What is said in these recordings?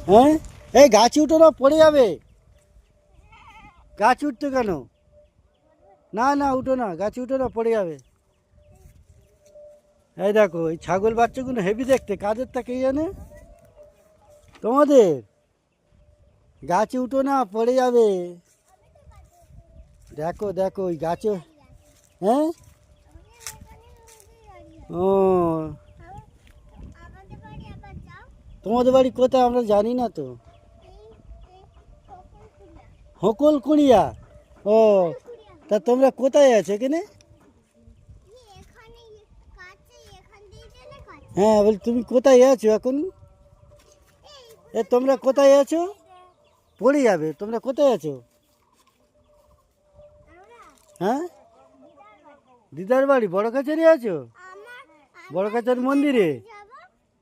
হ্যাঁ, এই গাছে উঠো না, পড়ে যাবে। গাছ উঠতে কেন? না না, উঠো না, গাছে উঠো না, পড়ে যাবে। এই দেখো, এই ছাগল বাচ্চাগুলো হেভি দেখতে, কাদের তা কে জানে। তোমাদের। গাছে উঠো না, পড়ে যাবে। দেখো দেখো ওই গাছে। হ্যাঁ। ও, তোমাদের বাড়ি কোথায় আমরা জানি না তো। হকল কুড়িয়া। ও, তা তোমরা কোথায় আছো এখানে? হ্যাঁ, বল তুমি কোথায় আছো এখন? তোমরা কোথায় আছো? পড়ে যাবে, তোমরা কোথায় আছো? হ্যাঁ, দিদার বাড়ি বড় কাছারি আছো? বড় কাছারি মন্দিরে?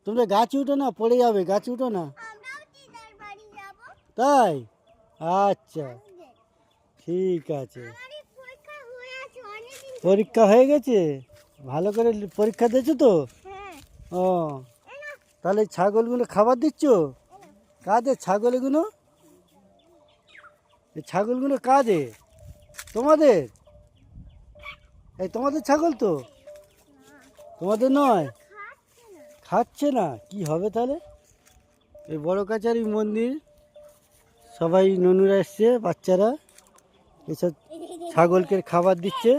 তোমরা গাছে উঠো না, পড়ে যাবে, গাছে উঠো না। তাই? আচ্ছা, ঠিক আছে। পরীক্ষা হয়ে গেছে? ভালো করে পরীক্ষা দিয়েছো তো? ও, তাহলে ছাগলগুলো খাবার দিচ্ছ? কাদের ছাগল এগুলো? এই ছাগলগুলো কাদের? তোমাদের? এই তোমাদের ছাগল তো? তোমাদের নয়? খাচ্ছে না, কি হবে তাহলে? এই বড় কাছারি মন্দির, সবাই ননুরা এসছে, বাচ্চারা এসব ছাগলকে খাবার দিচ্ছে।